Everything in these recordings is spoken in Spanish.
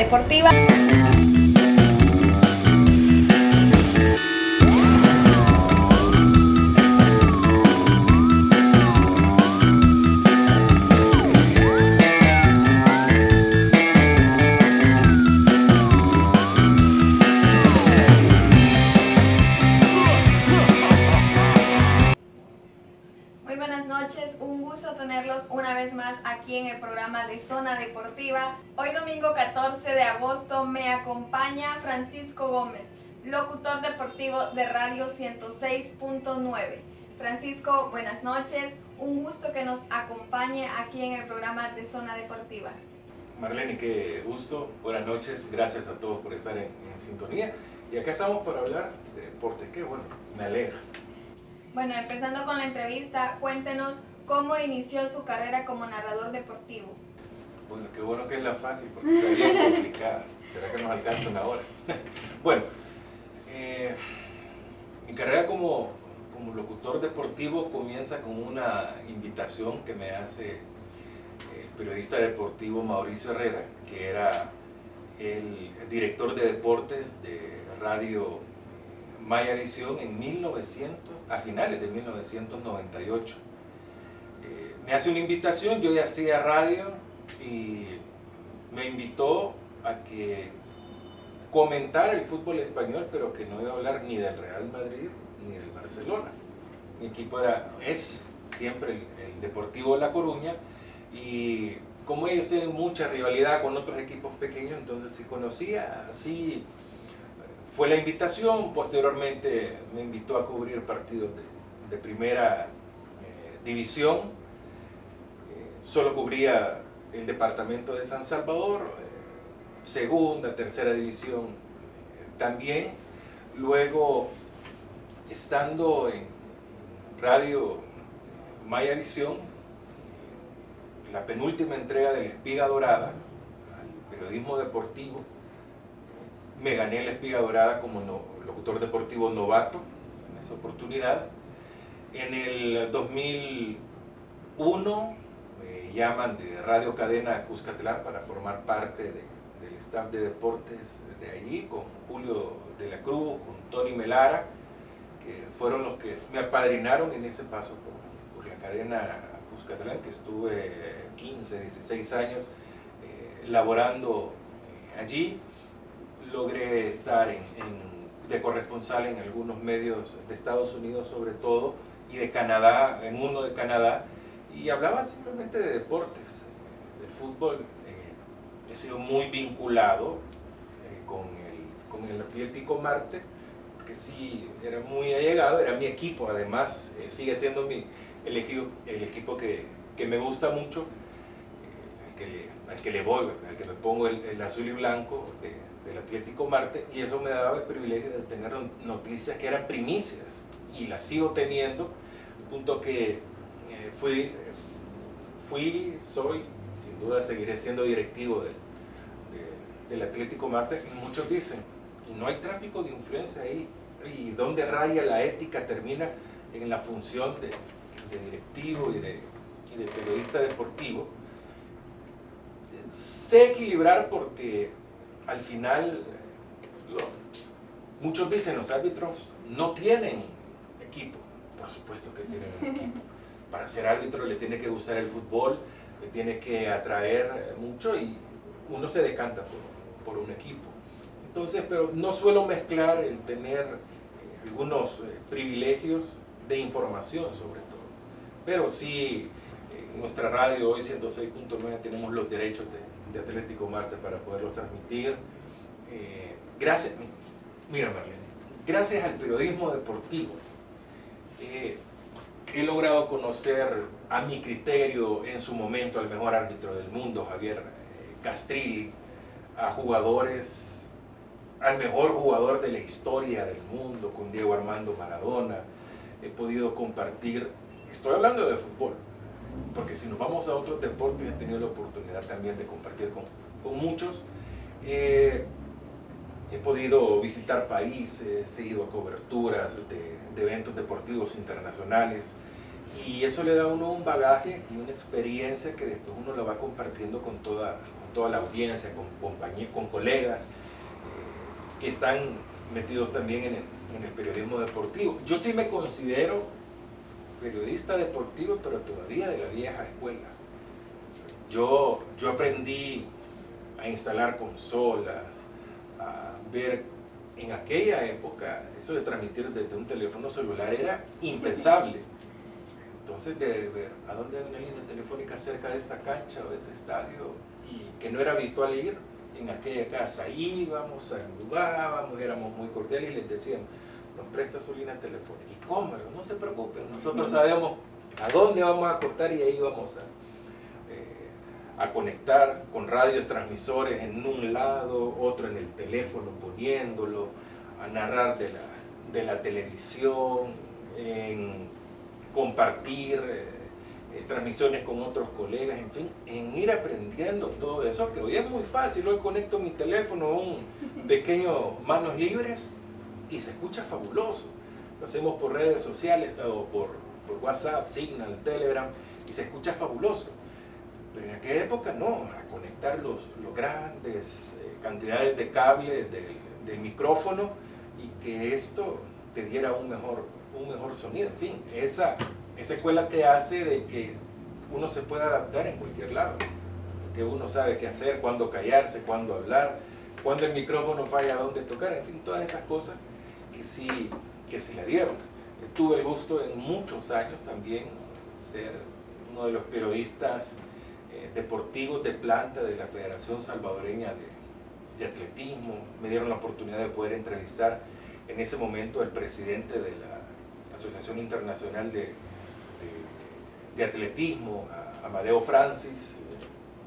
Deportiva. Muy buenas noches, un gusto tenerlos una vez más aquí en el programa de Zona Deportiva. Hoy domingo 14 de agosto me acompaña Francisco Gómez, locutor deportivo de Radio 106.9. Francisco, buenas noches, un gusto que nos acompañe aquí en el programa de Zona Deportiva. Marlene, qué gusto, buenas noches, gracias a todos por estar en sintonía. Y acá estamos para hablar de deportes, qué bueno, me alegra. Bueno, empezando con la entrevista, cuéntenos cómo inició su carrera como narrador deportivo. Bueno, qué bueno que es la fácil, porque está bien complicada. ¿Será que nos alcanza una hora? Bueno, mi carrera como locutor deportivo comienza con una invitación que me hace el periodista deportivo Mauricio Herrera, que era el director de deportes de Radio Maya Visión a finales de 1998. Me hace una invitación, yo ya hacía radio y me invitó a que comentara el fútbol español, pero que no iba a hablar ni del Real Madrid ni del Barcelona. Mi equipo es siempre el Deportivo La Coruña, y como ellos tienen mucha rivalidad con otros equipos pequeños, entonces sí conocía, así fue la invitación. Posteriormente me invitó a cubrir partidos de primera división. Solo cubría el departamento de San Salvador, segunda, tercera división también. Luego, estando en Radio Maya Visión, la penúltima entrega de La Espiga Dorada, al periodismo deportivo, me gané la Espiga Dorada como locutor deportivo novato en esa oportunidad. En el 2001 me llaman de Radio Cadena Cuscatlán para formar parte del staff de deportes de allí, con Julio de la Cruz, con Tony Melara, que fueron los que me apadrinaron en ese paso por la cadena Cuscatlán, que estuve 15, 16 años laborando allí. Logré estar de corresponsal en algunos medios de Estados Unidos sobre todo, y de Canadá, en uno de Canadá, y hablaba simplemente de deportes, del fútbol. He sido muy vinculado con el Atlético Marte, porque sí, era muy allegado, era mi equipo, además, sigue siendo el equipo que me gusta mucho, al que le voy, al que me pongo el azul y blanco del Atlético Marte, y eso me daba el privilegio de tener noticias que eran primicias, y las sigo teniendo, al punto que soy, sin duda seguiré siendo directivo del Atlético Marte. Y muchos dicen, y no hay tráfico de influencia ahí, y dónde raya la ética, termina en la función de directivo y de periodista deportivo. Sé equilibrar, porque al final muchos dicen los árbitros no tienen equipo. Por supuesto que tienen un equipo. Para ser árbitro le tiene que gustar el fútbol, le tiene que atraer mucho, y uno se decanta por un equipo. Entonces, pero no suelo mezclar el tener algunos privilegios de información sobre todo. Pero sí, en nuestra radio hoy 106.9 tenemos los derechos de Atlético Marte para poderlos transmitir. Gracias, mira Marlene, gracias al periodismo deportivo he logrado conocer, a mi criterio, en su momento, al mejor árbitro del mundo, Javier Castrilli, a jugadores, al mejor jugador de la historia del mundo, con Diego Armando Maradona. He podido compartir, estoy hablando de fútbol, porque si nos vamos a otros deportes, he tenido la oportunidad también de compartir con muchos. He podido visitar países, he ido a coberturas de eventos deportivos internacionales, y eso le da a uno un bagaje y una experiencia que después uno lo va compartiendo con toda toda la audiencia, con colegas que están metidos también en el periodismo deportivo. Yo sí me considero periodista deportivo, pero todavía de la vieja escuela. Yo aprendí a instalar consolas, a ver, en aquella época, eso de transmitir desde un teléfono celular era impensable. Entonces, de ver a dónde hay una línea telefónica cerca de esta cancha o de ese estadio, y que no era habitual ir en aquella casa, íbamos, saludábamos, éramos muy cordiales y les decíamos, nos presta su línea telefónica. Y cómo, no se preocupen, nosotros sabemos a dónde vamos a cortar y ahí vamos a conectar con radios transmisores en un lado, otro en el teléfono poniéndolo, a narrar de la televisión, en compartir transmisiones con otros colegas, en fin, en ir aprendiendo todo eso, que hoy es muy fácil. Hoy conecto mi teléfono a un pequeño manos libres y se escucha fabuloso. Lo hacemos por redes sociales o por WhatsApp, Signal, Telegram, y se escucha fabuloso. Pero en aquella época no, a conectar los grandes cantidades de cables del micrófono y que esto te diera un mejor sonido. En fin, esa escuela te hace de que uno se pueda adaptar en cualquier lado, que uno sabe qué hacer, cuándo callarse, cuándo hablar, cuándo el micrófono falla, dónde tocar, en fin, todas esas cosas que sí le dieron. Tuve el gusto en muchos años también ser uno de los periodistas deportivos de planta de la Federación Salvadoreña de Atletismo. Me dieron la oportunidad de poder entrevistar en ese momento al presidente de la Asociación Internacional de Atletismo, a Amadeo Francis.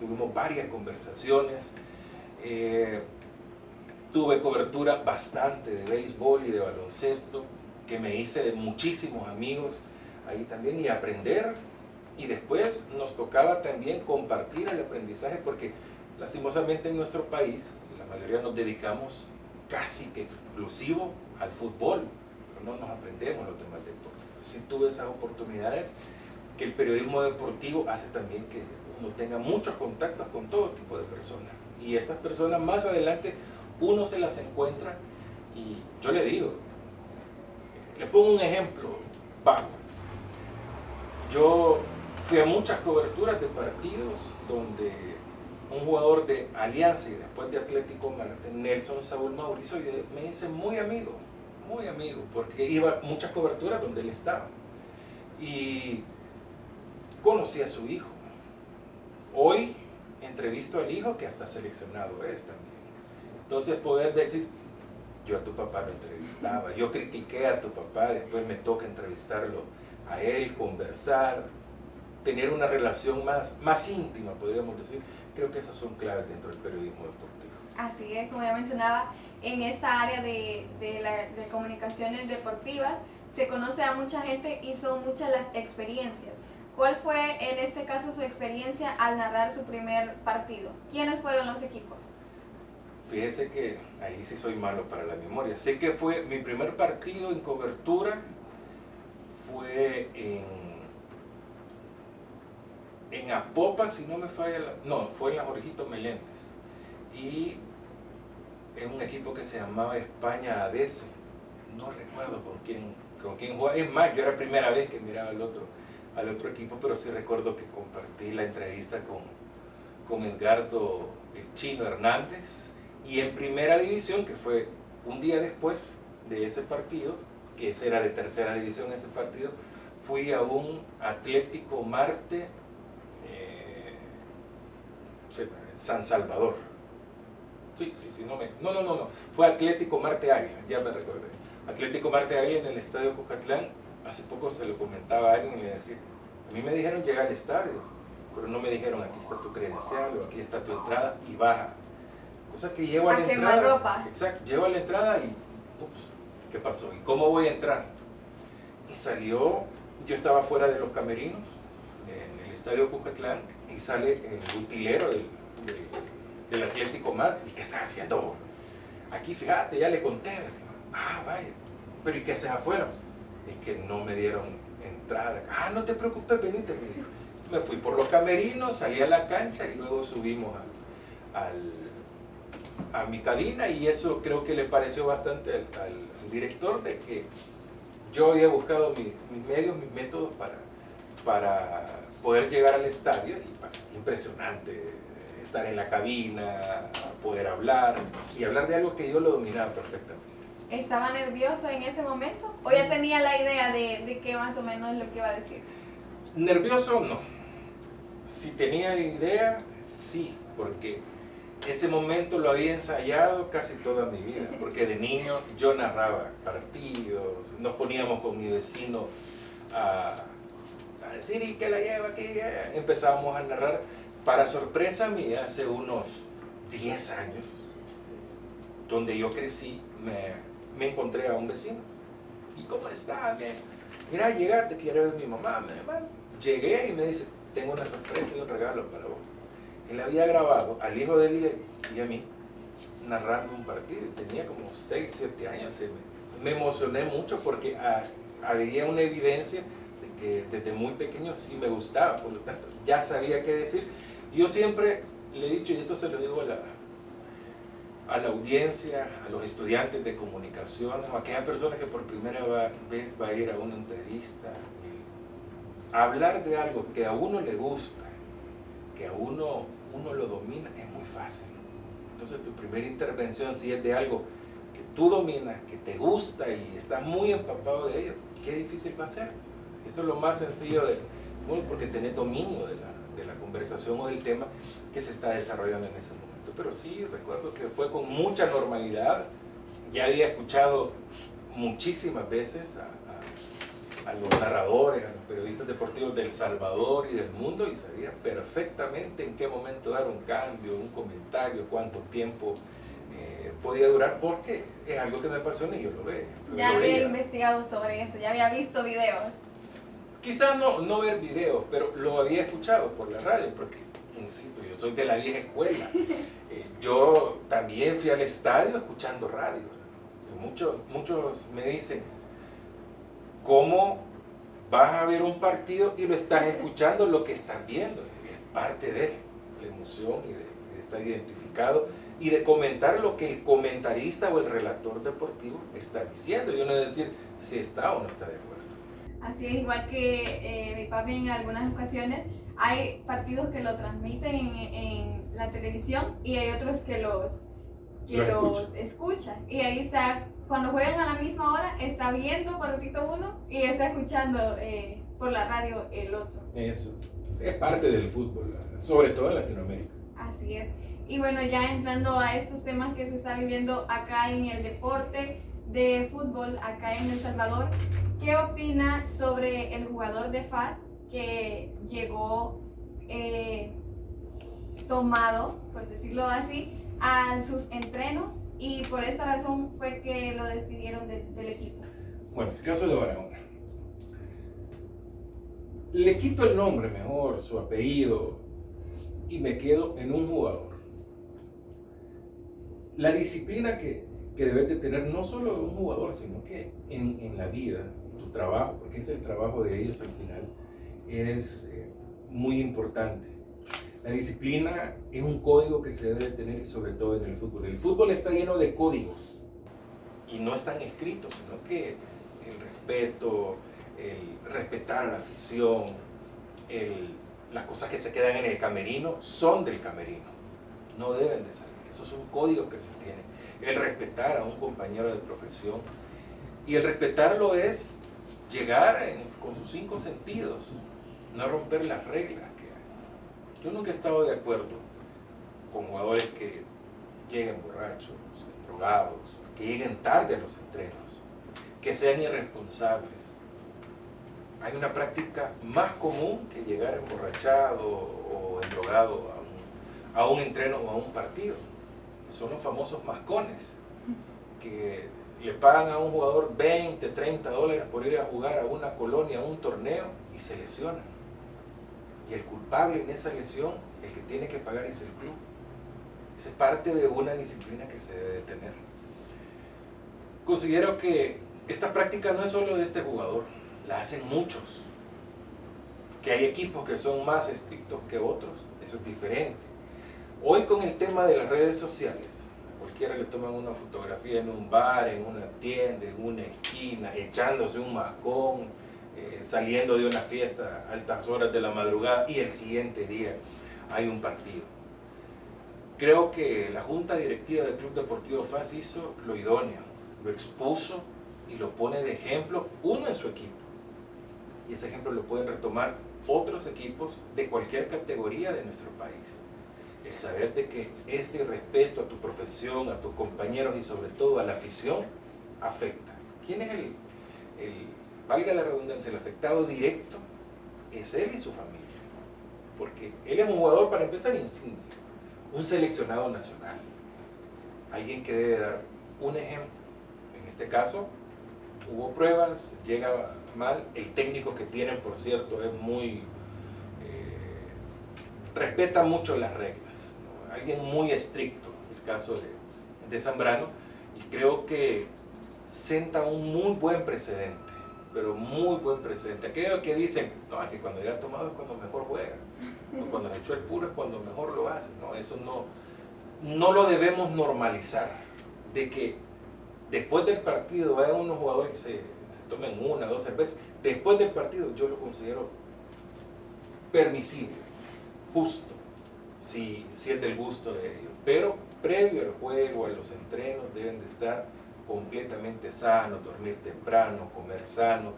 Tuvimos varias conversaciones. Tuve cobertura bastante de béisbol y de baloncesto, que me hice de muchísimos amigos ahí también, y aprender. Y después nos tocaba también compartir el aprendizaje, porque lastimosamente en nuestro país la mayoría nos dedicamos casi que exclusivo al fútbol, pero no nos aprendemos los demás deportes. Sí tuve esas oportunidades, que el periodismo deportivo hace también que uno tenga muchos contactos con todo tipo de personas, y estas personas más adelante uno se las encuentra. Y yo le digo, le pongo un ejemplo vago. Yo fui a muchas coberturas de partidos donde un jugador de Alianza y después de Atlético Marte, Nelson Saúl Mauricio, me hice muy amigo, porque iba a muchas coberturas donde él estaba. Y conocí a su hijo. Hoy entrevisto al hijo, que hasta seleccionado es también. Entonces poder decir, yo a tu papá lo entrevistaba, yo critiqué a tu papá, después me toca entrevistarlo a él, conversar, tener una relación más íntima, podríamos decir. Creo que esas son claves dentro del periodismo deportivo. Así es, como ya mencionaba, en esta área de comunicaciones deportivas se conoce a mucha gente y son muchas las experiencias. ¿Cuál fue en este caso su experiencia al narrar su primer partido? ¿Quiénes fueron los equipos? Fíjese que ahí sí soy malo para la memoria. Sé que fue mi primer partido en cobertura, fue en Apopa, si no me falla fue en la Jorgito Meléndez, y en un equipo que se llamaba España ADS. No recuerdo con quién jugaba. Es más, yo era la primera vez que miraba al otro equipo, pero sí recuerdo que compartí la entrevista con Edgardo el Chino Hernández. Y en primera división, que fue un día después de ese partido, que ese era de tercera división ese partido, fui a un Atlético Marte San Salvador. Sí, no, fue Atlético Marte Águila, ya me recordé. Atlético Marte Águila en el Estadio Cucatlán. Hace poco se lo comentaba a alguien y le decía, a mí me dijeron llegar al estadio, pero no me dijeron aquí está tu credencial o aquí está tu entrada y baja. Cosa que llego a la entrada. Ropa. Exacto, llego a la entrada y ups, ¿qué pasó? ¿Y cómo voy a entrar? Y salió, yo estaba fuera de los camerinos en el Estadio Cucatlán, y sale el utilero del Atlético Marte. ¿Y qué estás haciendo? Aquí, fíjate, ya le conté. Ah, vaya, pero ¿y qué haces afuera? Es que no me dieron entrada. Ah, no te preocupes, venite, me dijo. Me fui por los camerinos, salí a la cancha y luego subimos a mi cabina, y eso creo que le pareció bastante al director, de que yo había buscado mis medios, mis métodos para poder llegar al estadio, y impresionante estar en la cabina, poder hablar y hablar de algo que yo lo dominaba perfectamente. ¿Estaba nervioso en ese momento? ¿O ya tenía la idea de qué más o menos lo que iba a decir? Nervioso no. Si tenía la idea, sí, porque ese momento lo había ensayado casi toda mi vida, porque de niño yo narraba partidos, nos poníamos con mi vecino a decir, y que la lleva aquí, empezábamos a narrar. Para sorpresa mía, hace unos 10 años, donde yo crecí, me encontré a un vecino. ¿Y cómo está? Mira, llegaste, quiero ver a mi mamá. Llegué y me dice, tengo una sorpresa y un regalo para vos. Él había grabado al hijo de él y a mí narrando un partido. Tenía como 6, 7 años. Me emocioné mucho porque había una evidencia de que desde muy pequeño sí me gustaba. Por lo tanto, ya sabía qué decir. Yo siempre le he dicho, y esto se lo digo a la audiencia, a los estudiantes de comunicación, o a aquella persona que por primera vez va a ir a una entrevista, hablar de algo que a uno le gusta, que a uno lo domina, es muy fácil. Entonces tu primera intervención, si es de algo que tú dominas, que te gusta y estás muy empapado de ello, qué difícil va a ser. Eso es lo más sencillo porque tenés dominio de la conversación o del tema que se está desarrollando en ese momento. Pero sí, recuerdo que fue con mucha normalidad. Ya había escuchado muchísimas veces a los narradores, a los periodistas deportivos del Salvador y del mundo, y sabía perfectamente en qué momento dar un cambio, un comentario, cuánto tiempo podía durar, porque es algo que me apasiona y yo lo veo. Ya había investigado sobre eso, ya había visto videos. Quizás no ver videos, pero lo había escuchado por la radio, porque, insisto, yo soy de la vieja escuela. Yo también fui al estadio escuchando radio. Muchos me dicen, ¿cómo vas a ver un partido y lo estás escuchando lo que estás viendo? Es parte de la emoción y de estar identificado y de comentar lo que el comentarista o el relator deportivo está diciendo. Y uno decir si está o no está de acuerdo. Así es, igual que mi papi en algunas ocasiones, hay partidos que lo transmiten en la televisión y hay otros que los escuchan. Y ahí está, cuando juegan a la misma hora, está viendo partito uno y está escuchando por la radio el otro. Eso es parte del fútbol, sobre todo en Latinoamérica. Así es. Y bueno, ya entrando a estos temas que se está viviendo acá en el deporte de fútbol, acá en El Salvador, ¿qué opina sobre el jugador de FAS que llegó tomado, por decirlo así, a sus entrenos y por esta razón fue que lo despidieron del equipo? Bueno, el caso de Barahona. Le quito el nombre mejor, su apellido, y me quedo en un jugador. La disciplina que debes de tener no solo un jugador, sino que en la vida, tu trabajo, porque es el trabajo de ellos al final, es muy importante. La disciplina es un código que se debe tener, y sobre todo en el fútbol. El fútbol está lleno de códigos y no están escritos, sino que el respeto, el respetar a la afición, las cosas que se quedan en el camerino son del camerino, no deben de salir. Eso es un código que se tiene. El respetar a un compañero de profesión, y el respetarlo es llegar con sus 5 sentidos, no romper las reglas que hay. Yo nunca he estado de acuerdo con jugadores que lleguen borrachos, drogados, que lleguen tarde a los entrenos, que sean irresponsables. Hay una práctica más común que llegar emborrachado o endrogado a un entreno o a un partido. Son los famosos mascones, que le pagan a un jugador 20, 30 dólares por ir a jugar a una colonia, a un torneo, y se lesionan. Y el culpable en esa lesión, el que tiene que pagar, es el club. Esa es parte de una disciplina que se debe tener. Considero que esta práctica no es solo de este jugador, la hacen muchos. Que hay equipos que son más estrictos que otros, eso es diferente. Hoy con el tema de las redes sociales, a cualquiera le toman una fotografía en un bar, en una tienda, en una esquina, echándose un macón, saliendo de una fiesta a altas horas de la madrugada y el siguiente día hay un partido. Creo que la Junta Directiva del Club Deportivo FAS hizo lo idóneo, lo expuso y lo pone de ejemplo, uno en su equipo. Y ese ejemplo lo pueden retomar otros equipos de cualquier categoría de nuestro país. El saber de que este respeto a tu profesión, a tus compañeros y sobre todo a la afición afecta. ¿Quién es valga la redundancia, el afectado directo? Es él y su familia. Porque él es un jugador, para empezar, insignia, un seleccionado nacional, alguien que debe dar un ejemplo. En este caso, hubo pruebas, llega mal, el técnico que tienen, por cierto, es muy... respeta mucho las reglas, ¿no? Alguien muy estricto, el caso de Zambrano, y creo que senta un muy buen precedente, pero muy buen precedente. Aquellos que dicen, no, es que cuando ya ha tomado es cuando mejor juega, o cuando se echó el puro es cuando mejor lo hace, no, eso no lo debemos normalizar, de que después del partido vayan unos jugadores y se tomen una, dos cervezas, después del partido yo lo considero permisible, justo, si es del gusto de ellos, pero previo al juego, a los entrenos, deben de estar completamente sanos, dormir temprano, comer sano,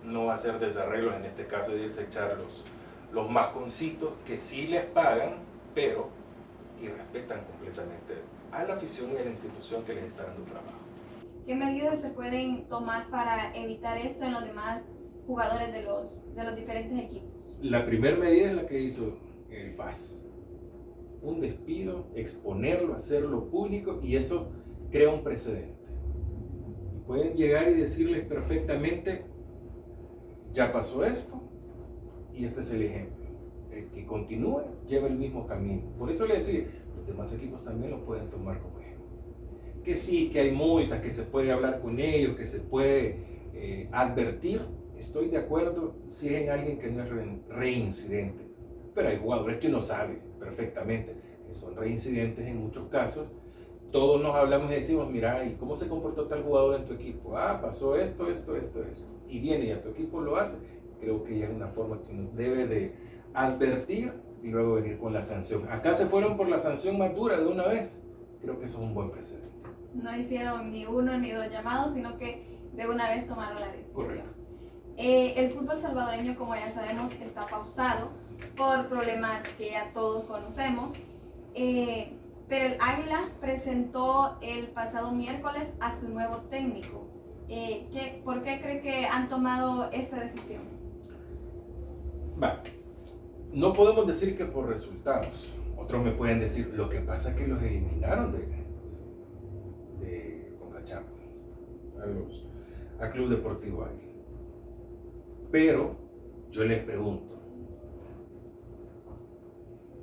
no hacer desarreglos, en este caso de irse a echar los masconcitos que sí les pagan, pero y respetan completamente a la afición y a la institución que les está dando trabajo. ¿Qué medidas se pueden tomar para evitar esto en los demás jugadores de los diferentes equipos? La primera medida es la que hizo el FAS. Un despido, exponerlo, hacerlo público, y eso crea un precedente. Y pueden llegar y decirles perfectamente, ya pasó esto y este es el ejemplo. El que continúe lleva el mismo camino. Por eso le decía, los demás equipos también lo pueden tomar como ejemplo. Que sí, que hay multas, que se puede hablar con ellos, que se puede advertir. Estoy de acuerdo si es en alguien que no es reincidente. Pero hay jugadores que uno sabe perfectamente que son reincidentes en muchos casos. Todos nos hablamos y decimos, mira, ¿y cómo se comportó tal jugador en tu equipo? Ah, pasó esto. Y viene y a tu equipo lo hace. Creo que ya es una forma que uno debe de advertir y luego venir con la sanción. Acá se fueron por la sanción más dura de una vez. Creo que eso es un buen precedente. No hicieron ni uno ni dos llamados, sino que de una vez tomaron la decisión. Correcto. El fútbol salvadoreño, como ya sabemos, está pausado por problemas que ya todos conocemos. Pero el Águila presentó el pasado miércoles a su nuevo técnico. ¿Por qué cree que han tomado esta decisión? No podemos decir que por resultados. Otros me pueden decir, lo que pasa es que los eliminaron de CONCACHAMPIONS, al Club Deportivo Águila. Pero yo les pregunto,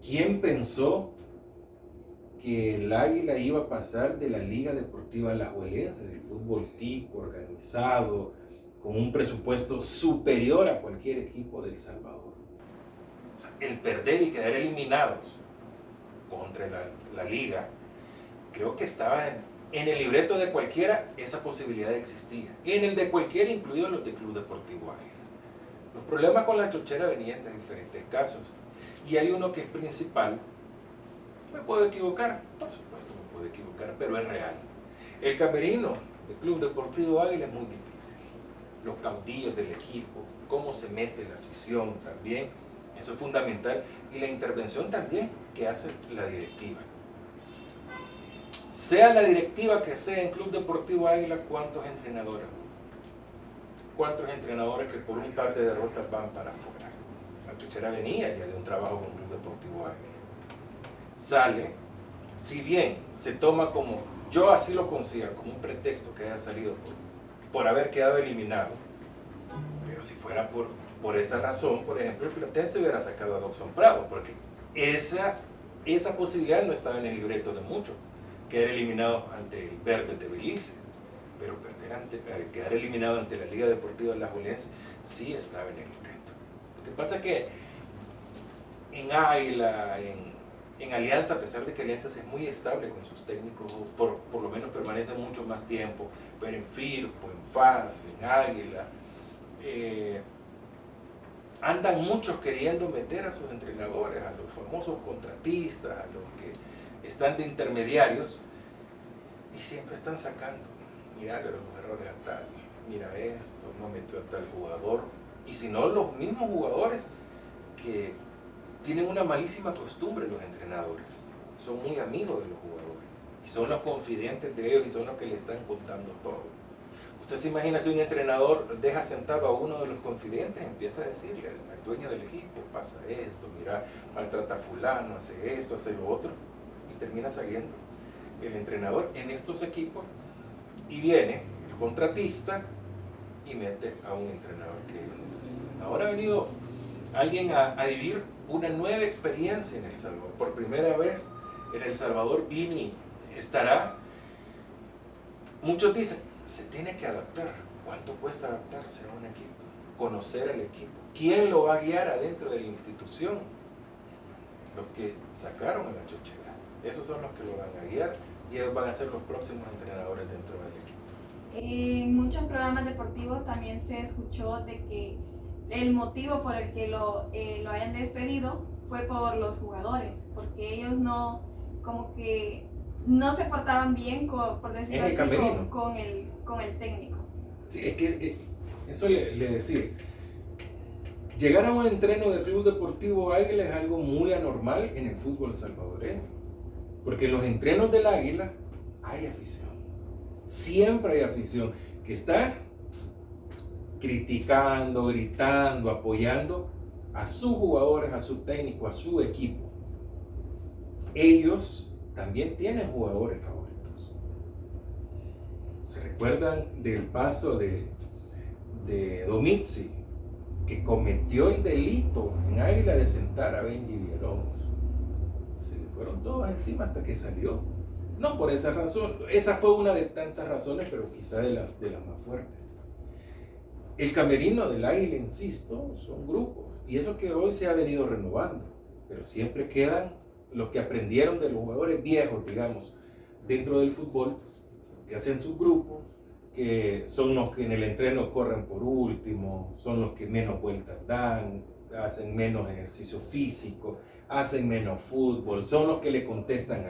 ¿quién pensó que el Águila iba a pasar de la Liga Deportiva Alajuelense, del fútbol tico, organizado, con un presupuesto superior a cualquier equipo de El Salvador? O sea, el perder y quedar eliminados contra la Liga, creo que estaba en el libreto de cualquiera, esa posibilidad existía. En el de cualquiera, incluido los del Club Deportivo Águila. Los problemas con la chochera venían de diferentes casos. Y hay uno que es principal. ¿Me puedo equivocar? Por supuesto me puedo equivocar, pero es real. El camerino del Club Deportivo Águila es muy difícil. Los caudillos del equipo, cómo se mete la afición también, eso es fundamental. Y la intervención también que hace la directiva. Sea la directiva que sea en Club Deportivo Águila, ¿cuántos entrenadores? ¿Cuántos entrenadores que por un par de derrotas van para afuera? La chochera venía ya de un trabajo con Club Deportivo Águila. Sale, si bien se toma como, yo así lo considero, como un pretexto que haya salido por haber quedado eliminado, pero si fuera por esa razón, por ejemplo, el Platense hubiera sacado a Doxon Prado, porque esa posibilidad no estaba en el libreto de muchos, quedar eliminado ante el Verde de Belice, pero quedar eliminado ante la Liga Deportiva Alajuelense sí estaba en el libreto. Lo que pasa es que en Águila, en Alianza, a pesar de que Alianza es muy estable con sus técnicos, por lo menos permanece mucho más tiempo, pero en Firpo, en FAS, en Águila, andan muchos queriendo meter a sus entrenadores, a los famosos contratistas, a los que están de intermediarios, y siempre están sacando, mira los errores a tal, mira esto, no metió a tal jugador, y si no los mismos jugadores que tienen una malísima costumbre, los entrenadores, son muy amigos de los jugadores, y son los confidentes de ellos, y son los que le están contando todo. Usted se imagina si un entrenador deja sentado a uno de los confidentes, empieza a decirle al dueño del equipo, pasa esto, mira, maltrata a fulano, hace esto, hace lo otro, y termina saliendo el entrenador en estos equipos, y viene el contratista y mete a un entrenador que ellos necesitan. Ahora ha venido alguien a vivir una nueva experiencia en El Salvador. Por primera vez en El Salvador Vini estará. Muchos dicen, se tiene que adaptar. ¿Cuánto cuesta adaptarse a un equipo? Conocer al equipo. ¿Quién lo va a guiar adentro de la institución? Los que sacaron a la chochera. Esos son los que lo van a guiar y ellos van a ser los próximos entrenadores dentro del equipo. En muchos programas deportivos también se escuchó de que el motivo por el que lo hayan despedido fue por los jugadores, porque ellos no, como que no se portaban bien, por decirlo así, con el técnico. Sí, es que eso le decía. Llegar a un entreno del Club Deportivo Águila es algo muy anormal en el fútbol salvadoreño, porque en los entrenos del Águila hay afición, siempre hay afición que está criticando, gritando, apoyando a sus jugadores, a su técnico, a su equipo. Ellos también tienen jugadores favoritos. ¿Se recuerdan del paso de Domizzi, que cometió el delito en Águila de sentar a Benji Villalobos? Se le fueron todos encima hasta que salió. No por esa razón, esa fue una de tantas razones, pero quizá de las más fuertes. El camerino del Águila, insisto, son grupos, y eso que hoy se ha venido renovando, pero siempre quedan los que aprendieron de los jugadores viejos, digamos, dentro del fútbol, que hacen sus grupos, que son los que en el entreno corren por último, son los que menos vueltas dan, hacen menos ejercicio físico, hacen menos fútbol, son los que le contestan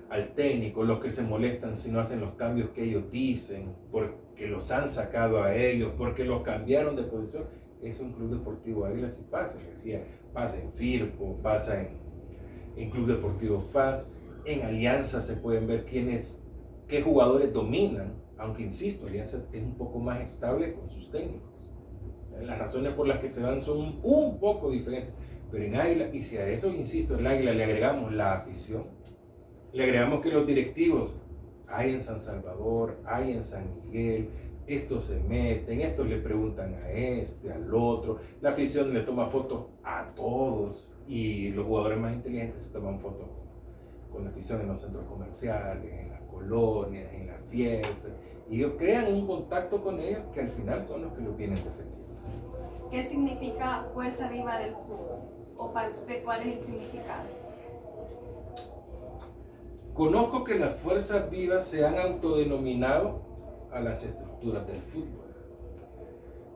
al técnico, los que se molestan si no hacen los cambios que ellos dicen, porque los han sacado a ellos, porque los cambiaron de posición. Es un Club Deportivo Águila, si pasa, les decía, pasa en Firpo, pasa en Club Deportivo FAS, en Alianza se pueden ver qué jugadores dominan, aunque insisto, Alianza es un poco más estable con sus técnicos. Las razones por las que se dan son un poco diferentes, pero en Águila, y si a eso, insisto, en Águila le agregamos la afición, le agregamos que los directivos hay en San Salvador, hay en San Miguel, estos se meten, estos le preguntan a este, al otro, la afición le toma fotos a todos y los jugadores más inteligentes se toman fotos con la afición en los centros comerciales, en las colonias, en las fiestas, y ellos crean un contacto con ellos que al final son los que los vienen defendiendo. ¿Qué significa fuerza viva del fútbol? ¿O para usted cuál es el significado? Conozco que las fuerzas vivas se han autodenominado a las estructuras del fútbol.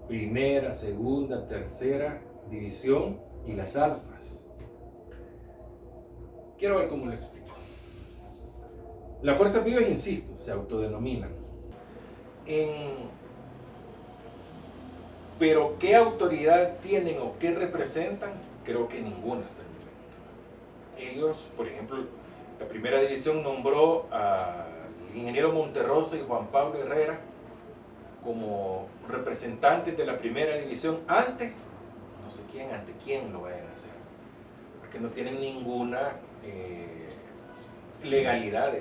Primera, segunda, tercera división y las alfas. Quiero ver cómo lo explico. Las fuerzas vivas, insisto, se autodenominan. Pero ¿qué autoridad tienen o qué representan? Creo que ninguna hasta el momento. Ellos, por ejemplo, la primera división nombró al ingeniero Monterrosa y Juan Pablo Herrera como representantes de la primera división ante quién lo vayan a hacer, porque no tienen ninguna legalidad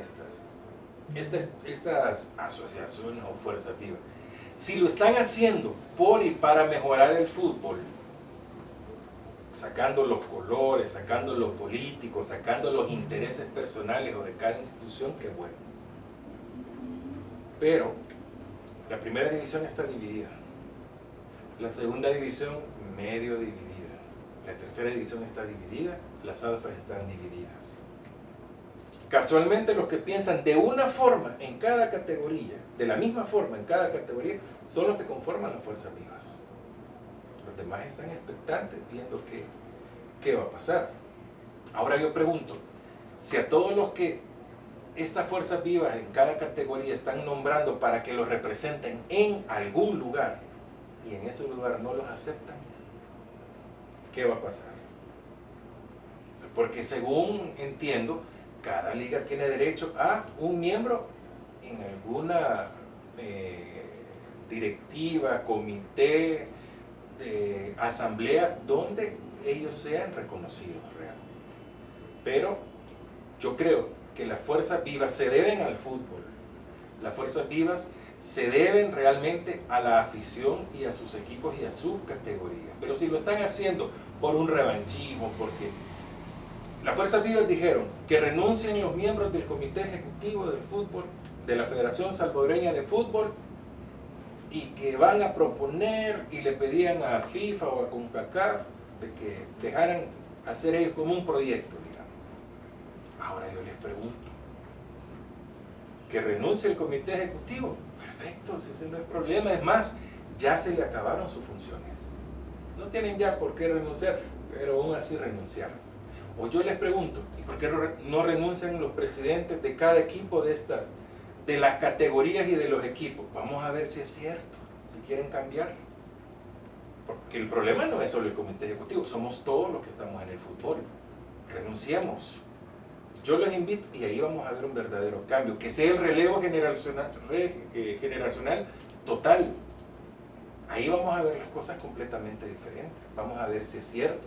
estas asociaciones o fuerzas vivas. Si lo están haciendo por y para mejorar el fútbol, sacando los colores, sacando lo político, sacando los intereses personales o de cada institución, qué bueno. Pero la primera división está dividida, la segunda división medio dividida, La tercera división está dividida, las alfas están divididas. Casualmente los que piensan de una forma en cada categoría, de la misma forma en cada categoría, son los que conforman las fuerzas vivas. Los demás están expectantes viendo qué va a pasar. Ahora yo pregunto, si a todos los que estas fuerzas vivas en cada categoría están nombrando para que los representen en algún lugar y en ese lugar no los aceptan, ¿qué va a pasar? Porque según entiendo, cada liga tiene derecho a un miembro en alguna directiva, comité, de asamblea, donde ellos sean reconocidos realmente. Pero yo creo que las fuerzas vivas se deben al fútbol. Las fuerzas vivas se deben realmente a la afición y a sus equipos y a sus categorías. Pero si lo están haciendo por un revanchismo, porque las fuerzas vivas dijeron que renuncien los miembros del comité ejecutivo del fútbol, de la Federación Salvadoreña de Fútbol, y que van a proponer y le pedían a FIFA o a CONCACAF de que dejaran hacer ellos como un proyecto, digamos. Ahora yo les pregunto, ¿que renuncie el comité ejecutivo? Perfecto, si ese no es problema. Es más, ya se le acabaron sus funciones. No tienen ya por qué renunciar, pero aún así renunciaron. O yo les pregunto, ¿y por qué no renuncian los presidentes de cada equipo de las categorías y de los equipos? Vamos a ver si es cierto, si quieren cambiar. Porque el problema no es solo el comité ejecutivo, somos todos los que estamos en el fútbol. Renunciemos. Yo los invito y ahí vamos a ver un verdadero cambio, que sea el relevo generacional total. Ahí vamos a ver las cosas completamente diferentes. Vamos a ver si es cierto.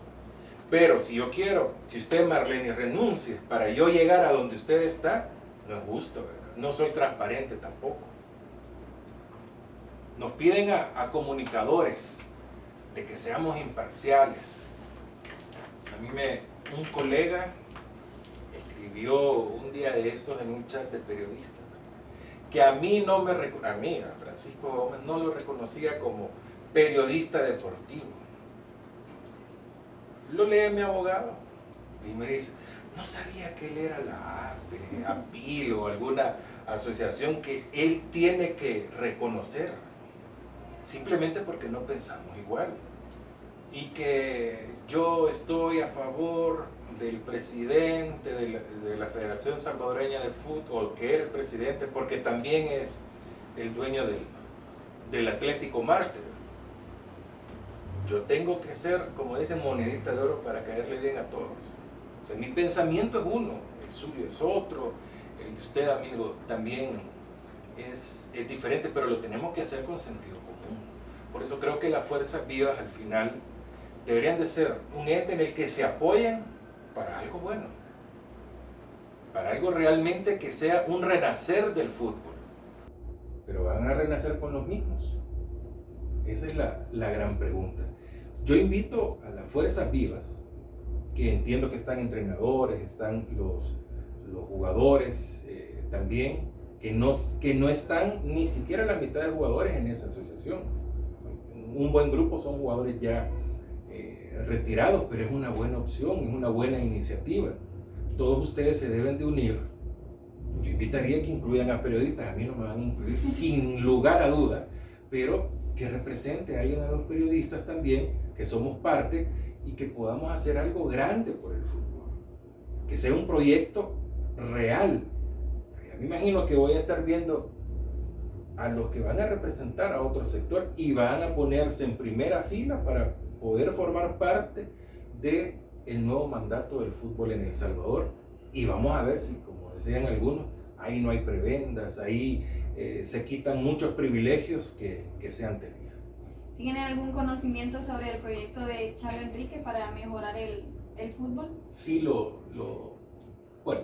Pero si yo quiero que usted, Marlene, renuncie para yo llegar a donde usted está, no es justo, ¿verdad? No soy transparente tampoco. Nos piden a comunicadores de que seamos imparciales. A mí un colega escribió un día de estos en un chat de periodistas que a Francisco Gómez, no lo reconocía como periodista deportivo. Lo lee mi abogado y me dice, no sabía que él era la APIL o alguna asociación que él tiene que reconocer, simplemente porque no pensamos igual. Y que yo estoy a favor del presidente de la Federación Salvadoreña de Fútbol, que era el presidente, porque también es el dueño del Atlético Marte. Yo tengo que ser, como dicen, monedita de oro para caerle bien a todos. O sea, mi pensamiento es uno, el suyo es otro, el de usted, amigo, también es diferente, pero lo tenemos que hacer con sentido común. Por eso creo que las fuerzas vivas al final deberían de ser un ente en el que se apoyen para algo bueno, para algo realmente que sea un renacer del fútbol. Pero van a renacer con los mismos. Esa es la gran pregunta. Yo invito a las fuerzas vivas, que entiendo que están entrenadores, están los jugadores también, que no están ni siquiera la mitad de jugadores en esa asociación. Un buen grupo son jugadores ya retirados, pero es una buena opción, es una buena iniciativa. Todos ustedes se deben de unir. Yo invitaría que incluyan a periodistas, a mí no me van a incluir sin lugar a duda, pero que represente a alguien a los periodistas también, que somos parte y que podamos hacer algo grande por el fútbol, que sea un proyecto real. Me imagino que voy a estar viendo a los que van a representar a otro sector y van a ponerse en primera fila para poder formar parte del nuevo mandato del fútbol en El Salvador, y vamos a ver si, como decían algunos, ahí no hay prebendas, ahí se quitan muchos privilegios que se han tenido. ¿Tiene algún conocimiento sobre el proyecto de Chalo Enrique para mejorar el fútbol? Sí, bueno,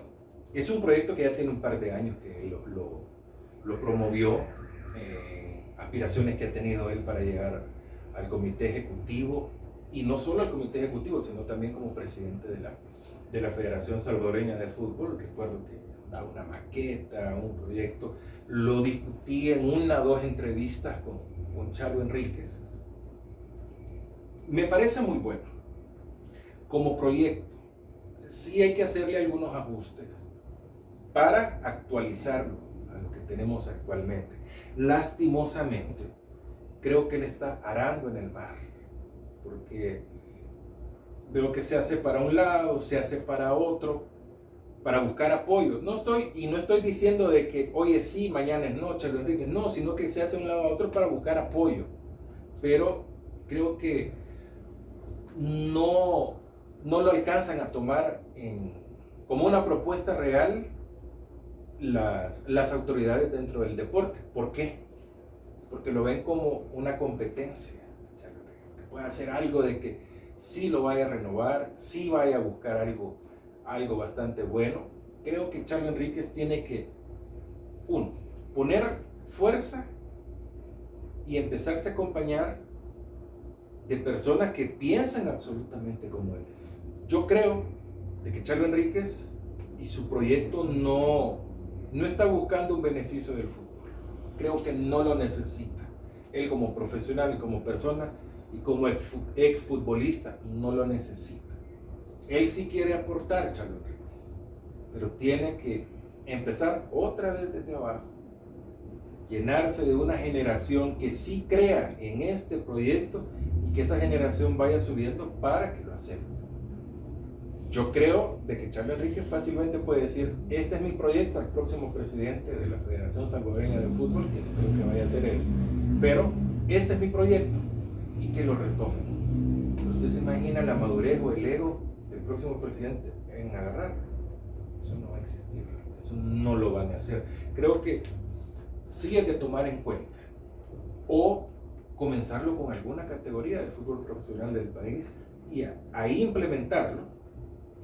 es un proyecto que ya tiene un par de años que lo promovió, aspiraciones que ha tenido él para llegar al comité ejecutivo, y no solo al comité ejecutivo, sino también como presidente de la Federación Salvadoreña de Fútbol. Recuerdo que daba una maqueta, un proyecto, lo discutí en 1 o 2 entrevistas con Chalo Enríquez. Me parece muy bueno. como proyecto, sí hay que hacerle algunos ajustes para actualizarlo a lo que tenemos actualmente. Lastimosamente, creo que él está arando en el mar, porque veo que se hace para un lado, se hace para otro, para buscar apoyo. No estoy diciendo de que hoy es sí, mañana es no, Charlo Enríquez, no, sino que se hace de un lado a otro para buscar apoyo. Pero creo que no lo alcanzan a tomar como una propuesta real las autoridades dentro del deporte. ¿Por qué? Porque lo ven como una competencia, que puede hacer algo de que sí lo vaya a renovar, sí vaya a buscar algo bastante bueno. Creo que Charlo Enríquez tiene que, poner fuerza y empezarse a acompañar de personas que piensan absolutamente como él. Yo creo de que Charlo Enríquez y su proyecto no está buscando un beneficio del fútbol. Creo que no lo necesita. Él como profesional y como persona y como exfutbolista no lo necesita. Él sí quiere aportar, Charlo Enríquez, pero tiene que empezar otra vez desde abajo, llenarse de una generación que sí crea en este proyecto y que esa generación vaya subiendo para que lo acepte. Yo creo de que Charlo Enríquez fácilmente puede decir, este es mi proyecto al próximo presidente de la Federación Salvadoreña de Fútbol, que no creo que vaya a ser él, pero este es mi proyecto y que lo retomen. Pero usted se imagina la madurez o el ego del próximo presidente en agarrarlo. Eso no va a existir, eso no lo van a hacer. Creo que sí hay que tomar en cuenta o comenzarlo con alguna categoría del fútbol profesional del país y ahí implementarlo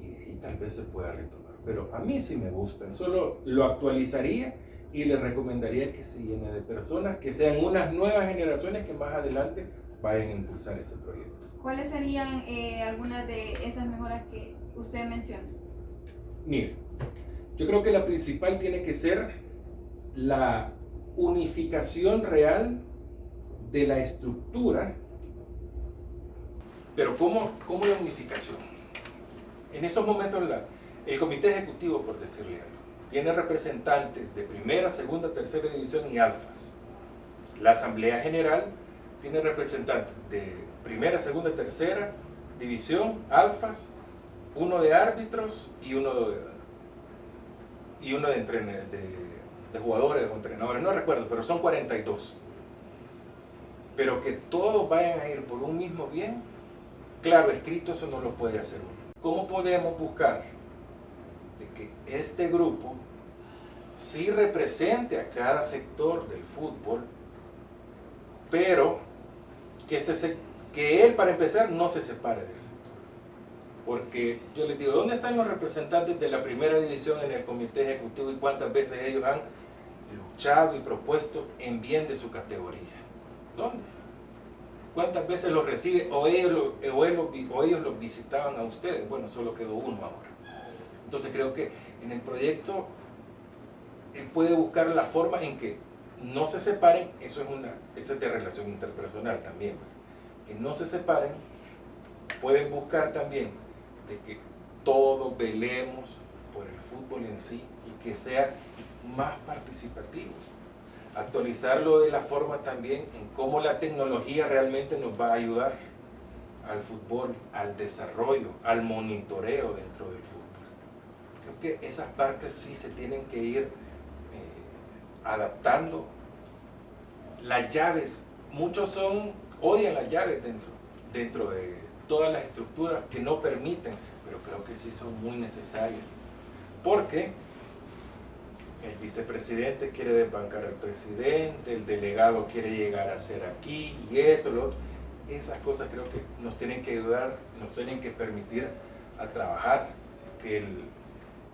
y tal vez se pueda retomar. Pero a mí sí me gusta, solo lo actualizaría y le recomendaría que se llene de personas, que sean unas nuevas generaciones que más adelante vayan a impulsar este proyecto. ¿Cuáles serían algunas de esas mejoras que usted menciona? Mire, yo creo que la principal tiene que ser la unificación real de la estructura. Pero ¿cómo la unificación? En estos momentos el comité ejecutivo, por decirle algo, tiene representantes de primera, segunda, tercera división y alfas. La asamblea general tiene representantes de primera, segunda, tercera división, alfas, uno de árbitros y uno de jugadores o entrenadores, no recuerdo, pero son 42. Pero que todos vayan a ir por un mismo bien, claro, escrito eso no lo puede hacer uno. ¿Cómo podemos buscar de que este grupo sí represente a cada sector del fútbol, pero que él, para empezar, no se separe del sector? Porque yo les digo, ¿dónde están los representantes de la primera división en el comité ejecutivo y cuántas veces ellos han luchado y propuesto en bien de su categoría? ¿Dónde? ¿Cuántas veces los recibe o ellos los visitaban a ustedes? Bueno, solo quedó uno ahora. Entonces creo que en el proyecto él puede buscar la forma en que no se separen. Eso es de relación interpersonal también, que no se separen. Pueden buscar también de que todos velemos por el fútbol en sí y que sea más participativo. Actualizarlo de la forma también en cómo la tecnología realmente nos va a ayudar al fútbol, al desarrollo, al monitoreo dentro del fútbol. Creo que esas partes sí se tienen que ir adaptando. Las llaves, muchos odian las llaves dentro de todas las estructuras que no permiten, pero creo que sí son muy necesarias, porque el vicepresidente quiere desbancar al presidente, el delegado quiere llegar a ser aquí y eso, lo otro. Esas cosas creo que nos tienen que ayudar, nos tienen que permitir a trabajar, que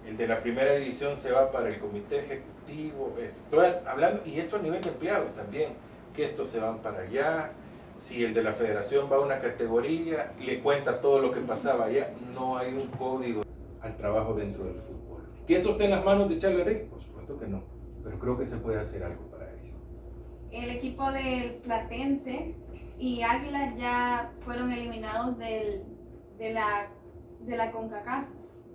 el de la primera división se va para el comité ejecutivo, estoy hablando, y esto a nivel de empleados también, que estos se van para allá. Si el de la federación va a una categoría, le cuenta todo lo que pasaba allá. No hay un código al trabajo dentro del fútbol. ¿Que eso esté en las manos de Charlo Enríquez? Por supuesto que no, pero creo que se puede hacer algo para ello. El equipo del Platense y Águilas ya fueron eliminados de la de la CONCACAF.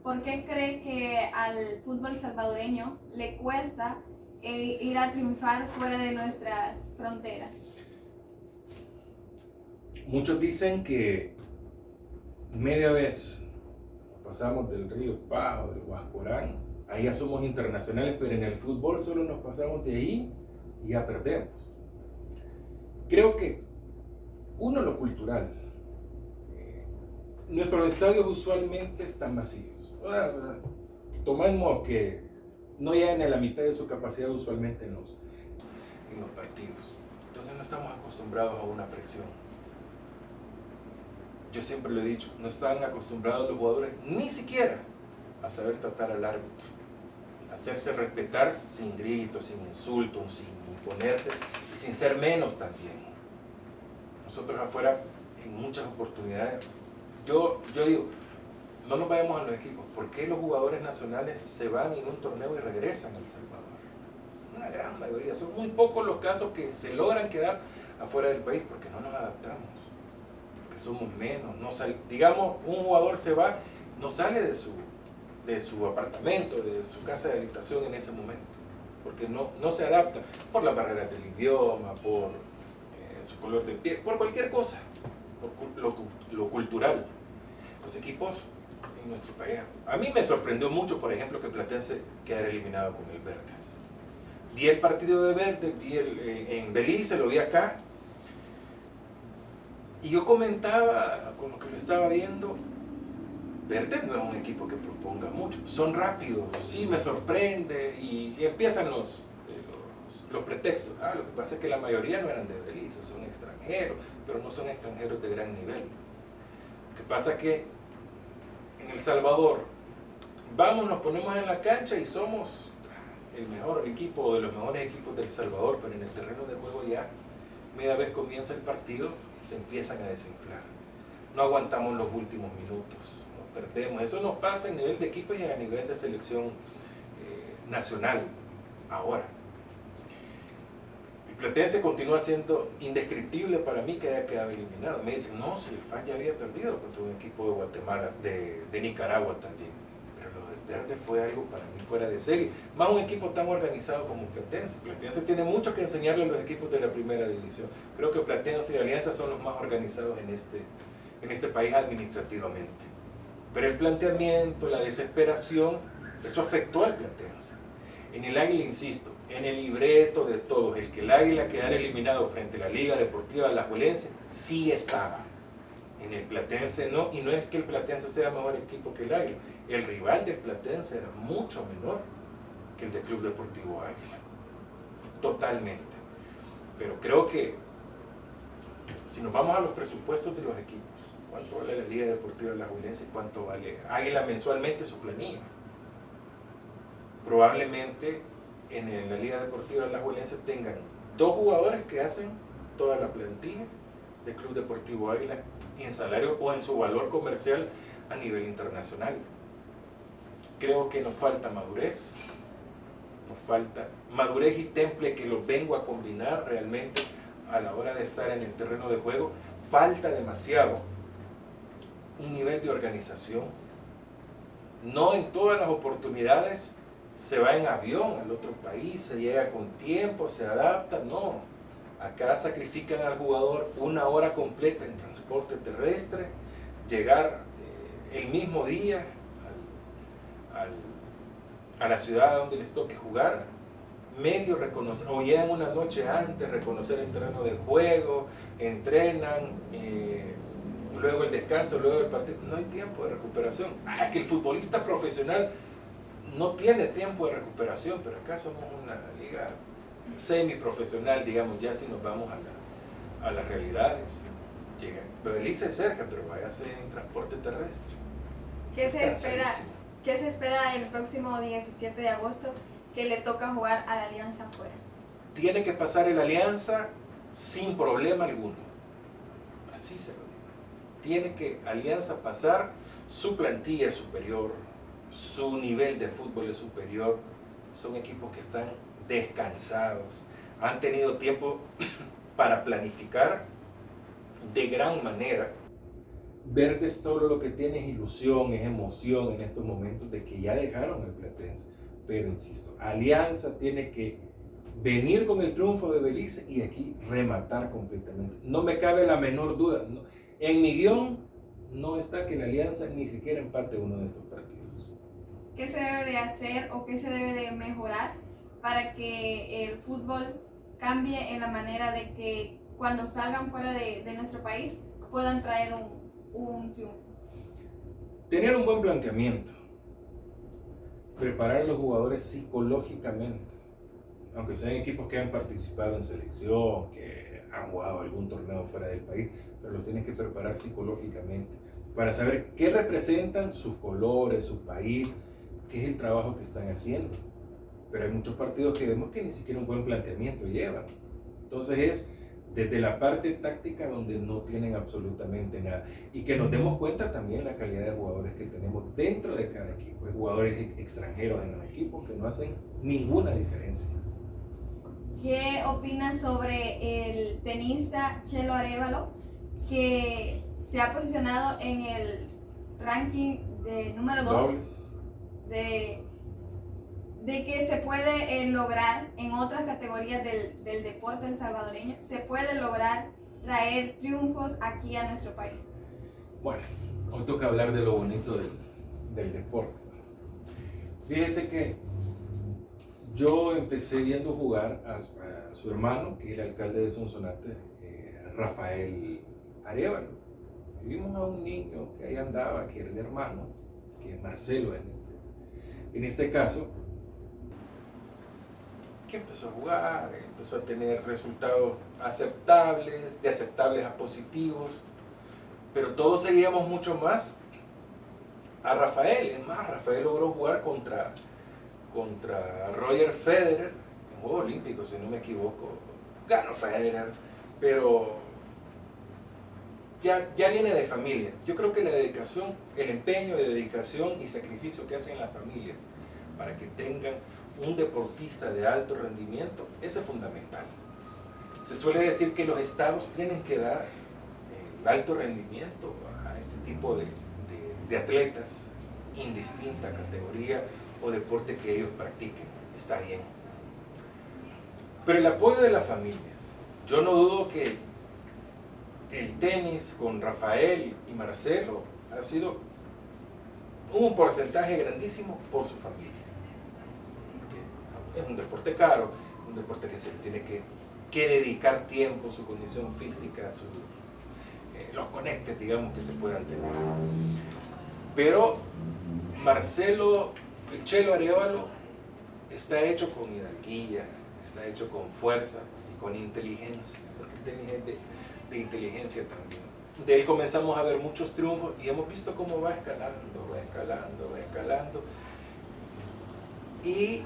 ¿Por qué cree que al fútbol salvadoreño le cuesta ir a triunfar fuera de nuestras fronteras? Muchos dicen que media vez pasamos del río Pajo, del Huascorán, ahí ya somos internacionales, pero en el fútbol solo nos pasamos de ahí y ya perdemos. Creo que, uno, lo cultural. Nuestros estadios usualmente están vacíos. Tomamos que no llegan a la mitad de su capacidad usualmente en los partidos. Entonces no estamos acostumbrados a una presión. Yo siempre lo he dicho, no están acostumbrados los jugadores ni siquiera a saber tratar al árbitro, hacerse respetar sin gritos, sin insultos, sin imponerse y sin ser menos también. Nosotros afuera, en muchas oportunidades, yo digo, no nos vayamos a los equipos. ¿Por qué los jugadores nacionales se van en un torneo y regresan a El Salvador? Una gran mayoría, son muy pocos los casos que se logran quedar afuera del país porque no nos adaptamos, porque somos menos. Digamos, un jugador se va, no sale de su apartamento, de su casa de habitación en ese momento, porque no se adapta por las barreras del idioma, por su color de piel, por cualquier cosa, por lo cultural. Los equipos en nuestro país, a mí me sorprendió mucho, por ejemplo, que Platense quedara eliminado con el Verdes. Vi el partido de Verdes, en Belice, lo vi acá, y yo comentaba con lo que lo estaba viendo, Verdes no es un equipo que proponga mucho, son rápidos, sí me sorprende, y empiezan los pretextos. Lo que pasa es que la mayoría no eran de Belice, son extranjeros, pero no son extranjeros de gran nivel. Lo que pasa es que en El Salvador, nos ponemos en la cancha y somos el mejor equipo, de los mejores equipos del Salvador, pero en el terreno de juego ya, media vez comienza el partido, se empiezan a desinflar. No aguantamos los últimos minutos, nos perdemos. Eso nos pasa a nivel de equipo y a nivel de selección nacional ahora. Platense continúa siendo indescriptible para mí que haya quedado eliminado. Me dicen, no, si el FAS ya había perdido contra un equipo de Guatemala, de Nicaragua también. Pero lo del Verde fue algo para mí fuera de serie. Más un equipo tan organizado como Platense. Platense tiene mucho que enseñarle a los equipos de la primera división. Creo que Platense y Alianza son los más organizados en este país administrativamente. Pero el planteamiento, la desesperación, eso afectó al Platense. En el Águila, insisto, en el libreto de todos, el que el Águila quedara eliminado frente a la Liga Deportiva Alajuelense, sí estaba. En el Platense no, y no es que el Platense sea mejor equipo que el Águila. El rival del Platense era mucho menor que el del Club Deportivo Águila. Totalmente. Pero creo que si nos vamos a los presupuestos de los equipos, ¿cuánto vale la Liga Deportiva Alajuelense y cuánto vale Águila mensualmente su planilla? Probablemente en la Liga Deportiva Alajuelense tengan 2 jugadores que hacen toda la plantilla del Club Deportivo Águila en salario o en su valor comercial a nivel internacional. Creo que nos falta madurez y temple que los vengo a combinar realmente a la hora de estar en el terreno de juego. Falta demasiado un nivel de organización. No en todas las oportunidades se va en avión al otro país, se llega con tiempo, se adapta, no. Acá sacrifican al jugador 1 hora completa en transporte terrestre, llegar el mismo día a la ciudad donde les toque jugar, medio reconocer, o llegan una noche antes, reconocer el terreno de juego, entrenan, luego el descanso, luego el partido. No hay tiempo de recuperación. Que el futbolista profesional no tiene tiempo de recuperación, pero acá somos una liga semiprofesional, digamos, ya si nos vamos a las realidades. Llega Belice es cerca, pero váyase en transporte terrestre. ¿Qué se espera el próximo 17 de agosto que le toca jugar a la Alianza afuera? Tiene que pasar el Alianza sin problema alguno. Así se lo digo. Tiene que Alianza pasar, su plantilla es superior, su nivel de fútbol es superior, son equipos que están descansados, han tenido tiempo para planificar de gran manera. Verdes todo lo que tiene es ilusión, es emoción en estos momentos de que ya dejaron el Platense. Pero insisto, Alianza tiene que venir con el triunfo de Belice y aquí rematar completamente. No me cabe la menor duda. No, en mi guión no está que la Alianza ni siquiera empate uno de estos partidos. ¿Qué se debe de hacer o qué se debe de mejorar para que el fútbol cambie en la manera de que cuando salgan fuera de nuestro país puedan traer un triunfo? Tener un buen planteamiento, preparar a los jugadores psicológicamente, aunque sean equipos que han participado en selección, que han jugado algún torneo fuera del país, pero los tienen que preparar psicológicamente para saber qué representan sus colores, su país, qué es el trabajo que están haciendo. Pero hay muchos partidos que vemos que ni siquiera un buen planteamiento llevan. Entonces es desde la parte táctica donde no tienen absolutamente nada. Y que nos demos cuenta también la calidad de jugadores que tenemos dentro de cada equipo. Hay jugadores extranjeros en los equipos que no hacen ninguna diferencia. ¿Qué opinas sobre el tenista Chelo Arévalo, que se ha posicionado en el ranking de número 2 de que se puede lograr en otras categorías del deporte el salvadoreño, se puede lograr traer triunfos aquí a nuestro país? Bueno, hoy toca hablar de lo bonito del deporte. Fíjense que yo empecé viendo jugar a su hermano, que es el alcalde de Sonsonate, Rafael Arévalo. Vimos a un niño que ahí andaba, que era el hermano, que es Marcelo en este caso, que empezó a jugar, empezó a tener resultados aceptables, de aceptables a positivos, pero todos seguíamos mucho más a Rafael. Es más, Rafael logró jugar contra Roger Federer en Juegos Olímpicos, si no me equivoco. Ganó Federer, pero ya viene de familia. Yo creo que la dedicación, el empeño de dedicación y sacrificio que hacen las familias para que tengan un deportista de alto rendimiento, eso es fundamental. Se suele decir que los estados tienen que dar alto rendimiento a este tipo de atletas, indistinta categoría o deporte que ellos practiquen. Está bien. Pero el apoyo de las familias, yo no dudo que el tenis con Rafael y Marcelo ha sido un porcentaje grandísimo por su familia. Es un deporte caro, un deporte que se tiene que dedicar tiempo, su condición física, los conectes, digamos, que se puedan tener. Pero Marcelo, el Chelo Arévalo, está hecho con hidalguía, está hecho con fuerza y con inteligencia, porque el tenis es de inteligencia también. De él comenzamos a ver muchos triunfos y hemos visto cómo va escalando, va escalando, va escalando. Y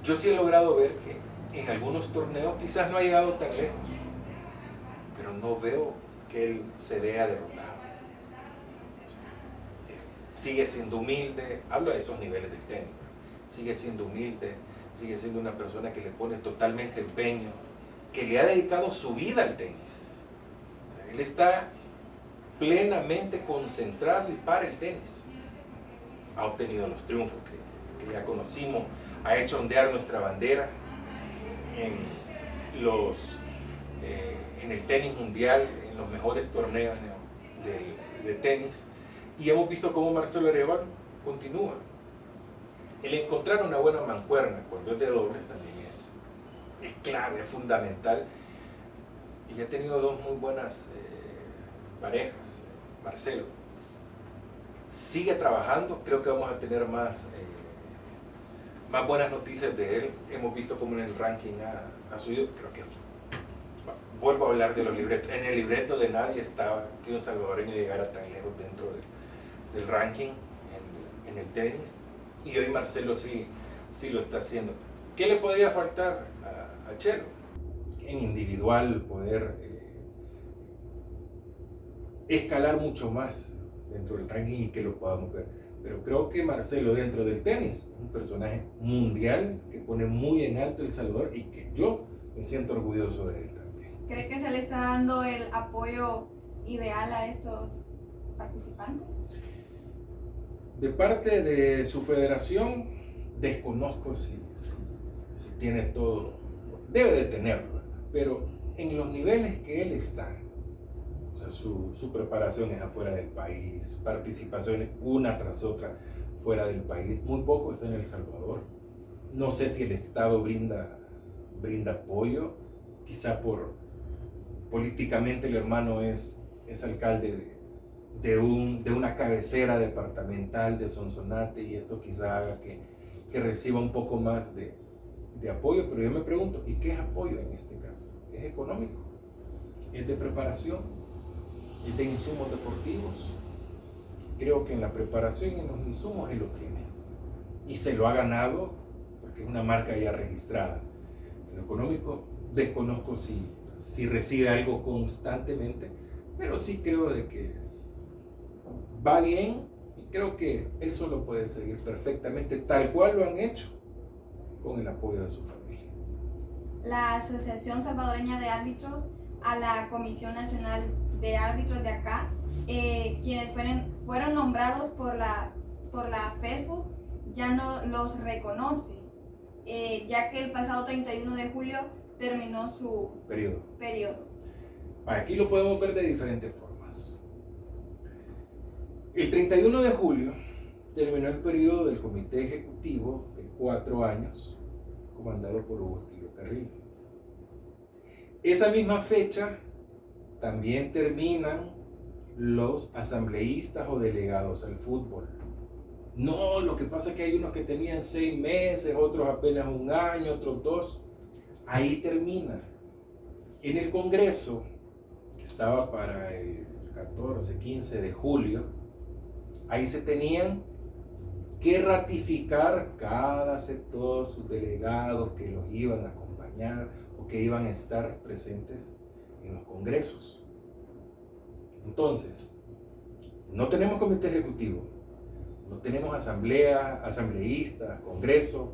yo sí he logrado ver que en algunos torneos quizás no ha llegado tan lejos, pero no veo que él se vea derrotado. Sigue siendo humilde, hablo de esos niveles del tenis, sigue siendo humilde, sigue siendo una persona que le pone totalmente empeño, que le ha dedicado su vida al tenis. O sea, él está plenamente concentrado y para el tenis. Ha obtenido los triunfos que ya conocimos, ha hecho ondear nuestra bandera en el tenis mundial, en los mejores torneos de tenis, y hemos visto cómo Marcelo Arévalo continúa. El encontrar una buena mancuerna cuando es de dobles también es clave, es fundamental, y ha tenido dos muy buenas parejas. Marcelo sigue trabajando, creo que vamos a tener más buenas noticias de él. Hemos visto cómo en el ranking ha subido. Creo que vuelvo a hablar de los libretos. En el libreto de nadie estaba que un salvadoreño llegara tan lejos dentro del ranking en el tenis, y hoy Marcelo sí lo está haciendo. ¿Qué le podría faltar a Chelo? En individual poder escalar mucho más dentro del ranking y que lo podamos ver. Pero creo que Marcelo dentro del tenis es un personaje mundial que pone muy en alto El Salvador y que yo me siento orgulloso de él también. ¿Cree que se le está dando el apoyo ideal a estos participantes? De parte de su federación, desconozco si tiene todo, debe de tenerlo, pero en los niveles que él está, o sea, su preparación es afuera del país, participaciones una tras otra fuera del país, muy poco está en El Salvador. No sé si el Estado brinda apoyo, quizá políticamente el hermano es alcalde de una cabecera departamental de Sonsonate, y esto quizá haga que reciba un poco más de apoyo, pero yo me pregunto, ¿y qué es apoyo en este caso? ¿Es económico? ¿Es de preparación? ¿Es de insumos deportivos? Creo que en la preparación y en los insumos él lo tiene, y se lo ha ganado porque es una marca ya registrada. En lo económico desconozco si recibe algo constantemente, pero sí creo de que va bien, y creo que él solo puede seguir perfectamente tal cual lo han hecho, con el apoyo de su familia. La Asociación Salvadoreña de Árbitros, a la Comisión Nacional de Árbitros de acá, quienes fueron nombrados por la Facebook, ya no los reconoce, ya que el pasado 31 de julio terminó su periodo. Aquí lo podemos ver de diferentes formas. El 31 de julio terminó el periodo del Comité Ejecutivo de 4 años, comandado por Hugo Estilio Carrillo. Esa misma fecha también terminan los asambleístas o delegados al fútbol. No, lo que pasa es que hay unos que tenían 6 meses, otros apenas 1 año, otros 2. Ahí termina. En el Congreso, que estaba para el 14, 15 de julio, ahí se tenían que ratificar cada sector, sus delegados que los iban a acompañar o que iban a estar presentes en los congresos. Entonces, no tenemos comité ejecutivo, no tenemos asamblea, asambleístas, congreso,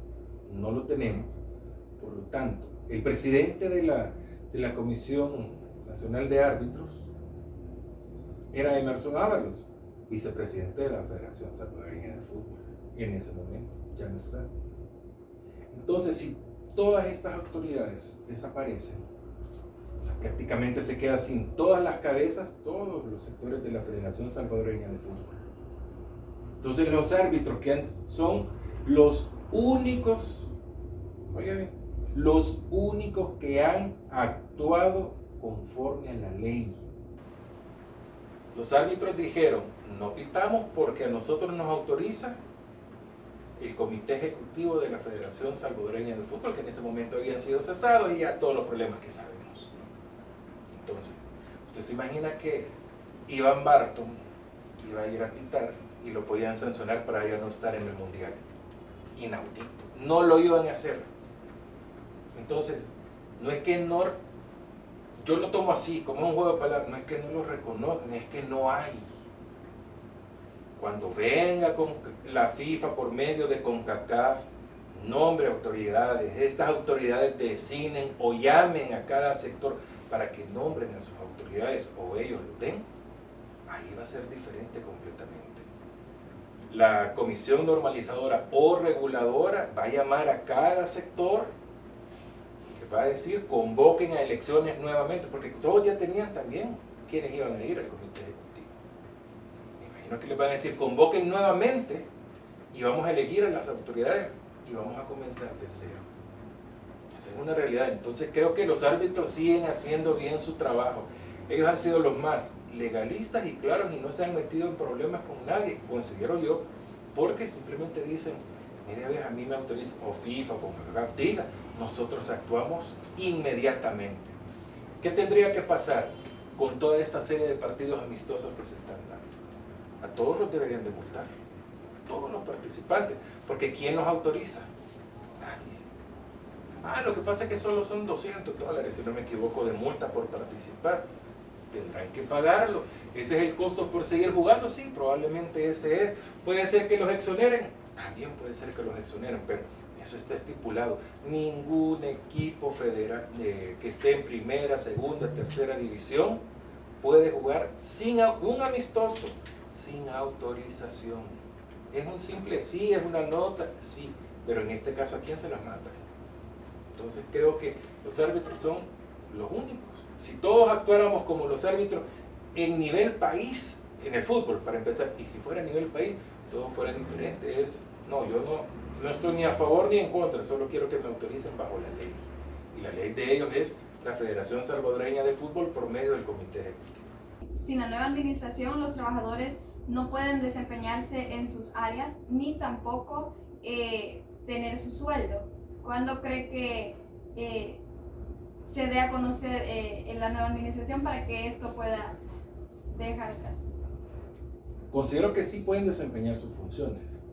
no lo tenemos. Por lo tanto, el presidente de la Comisión Nacional de Árbitros era Emerson Ábalos, vicepresidente de la Federación Salvadoreña de Fútbol, y en ese momento ya no está. Entonces, si todas estas autoridades desaparecen, o sea, prácticamente se queda sin todas las cabezas, todos los sectores de la Federación Salvadoreña de Fútbol. Entonces los árbitros son los únicos, oigan, los únicos que han actuado conforme a la ley. Los árbitros dijeron, no pitamos porque a nosotros nos autoriza el Comité Ejecutivo de la Federación Salvadoreña de Fútbol, que en ese momento habían sido cesados, y ya todos los problemas que sabemos. Entonces, usted se imagina que Iván Barton iba a ir a pitar y lo podían sancionar para ya no estar en el Mundial. Inaudito. No lo iban a hacer. Entonces, no es que no, yo lo tomo así, como un juego de palabras, no es que no lo reconozcan, es que no hay. Cuando venga con la FIFA por medio de CONCACAF, nombre autoridades, estas autoridades designen o llamen a cada sector para que nombren a sus autoridades o ellos lo den, ahí va a ser diferente completamente. La comisión normalizadora o reguladora va a llamar a cada sector y les va a decir, convoquen a elecciones nuevamente, porque todos ya tenían también quienes iban a ir al comité ejecutivo. Me imagino que les van a decir, convoquen nuevamente y vamos a elegir a las autoridades y vamos a comenzar de cero. Esa es una realidad. Entonces creo que los árbitros siguen haciendo bien su trabajo. Ellos han sido los más legalistas y claros y no se han metido en problemas con nadie, considero yo, porque simplemente dicen, media vez a mí me autorizan, o FIFA, o CONCACAF, diga, nosotros actuamos inmediatamente. ¿Qué tendría que pasar con toda esta serie de partidos amistosos que se están dando? A todos los deberían de multar, a todos los participantes, porque ¿quién los autoriza? Nadie. Lo que pasa es que solo son $200, si no me equivoco, de multa por participar. Tendrán que pagarlo. ¿Ese es el costo por seguir jugando? Sí, probablemente ese es. Puede ser que los exoneren, también puede ser que los exoneren, pero eso está estipulado. Ningún equipo federal que esté en primera, segunda, tercera división puede jugar sin un amistoso, sin autorización. Es un simple sí, es una nota, sí, pero en este caso, ¿a quién se las mata? Entonces creo que los árbitros son los únicos. Si todos actuáramos como los árbitros en nivel país, en el fútbol para empezar, y si fuera a nivel país, todo fuera diferente. Yo no estoy ni a favor ni en contra, solo quiero que me autoricen bajo la ley. Y la ley de ellos es la Federación Salvadoreña de Fútbol por medio del Comité Ejecutivo. Sin la nueva administración, los trabajadores no pueden desempeñarse en sus áreas ni tampoco tener su sueldo. ¿Cuándo cree que se dé a conocer en la nueva administración para que esto pueda dejar caso? Considero que sí pueden desempeñar sus funciones.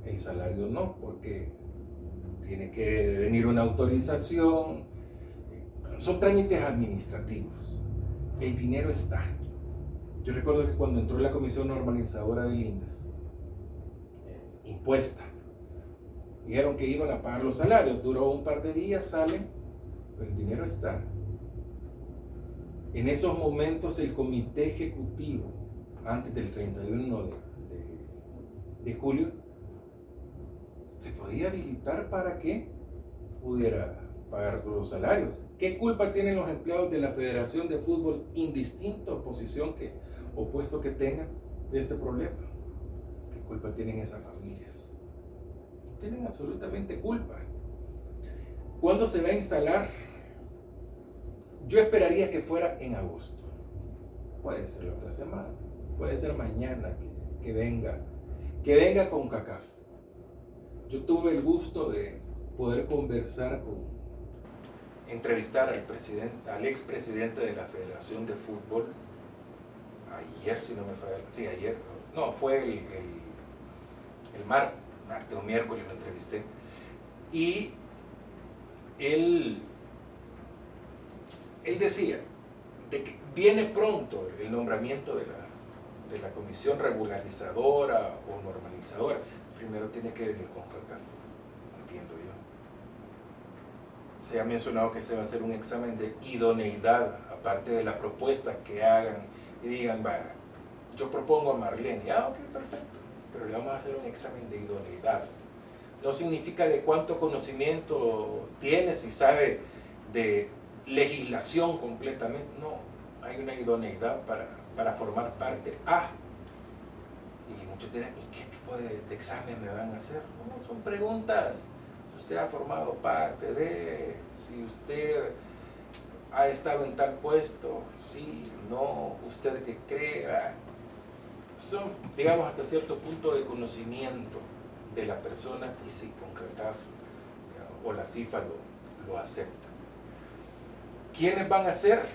El salario no, porque tiene que venir una autorización. Son trámites administrativos. El dinero está. Yo recuerdo que cuando entró la Comisión Normalizadora del INDES, impuesta, dijeron que iban a pagar los salarios. Duró un par de días, salen, pero el dinero está. En esos momentos el Comité Ejecutivo, antes del 31 de julio, se podía habilitar para que pudiera pagar todos los salarios. ¿Qué culpa tienen los empleados de la Federación de Fútbol, indistinto posición o puesto que tengan, de este problema? ¿Qué culpa tienen esas familias? No tienen absolutamente culpa. ¿Cuándo se va a instalar? Yo esperaría que fuera en agosto. Puede ser la otra semana, puede ser mañana que venga con CACAF. Yo tuve el gusto de poder entrevistar al expresidente de la Federación de Fútbol ayer, si no me falla, sí, ayer, no, fue el martes o miércoles lo entrevisté, y él decía de que viene pronto el nombramiento de la comisión regularizadora o normalizadora. Primero tiene que venir con CACAF, entiendo yo. Se ha mencionado que se va a hacer un examen de idoneidad, aparte de la propuesta que hagan y digan, vaya, yo propongo a Marlene, ok, perfecto, pero le vamos a hacer un examen de idoneidad. No significa de cuánto conocimiento tiene, si sabe de legislación completamente, no, hay una idoneidad para formar parte a. Y muchos dirán, ¿y qué tipo de examen me van a hacer? No, son preguntas. Si usted ha formado parte de, si usted ha estado en tal puesto, sí, no, usted que cree, son, digamos, hasta cierto punto de conocimiento de la persona, y si con CACAF o la FIFA lo acepta. ¿Quiénes van a ser?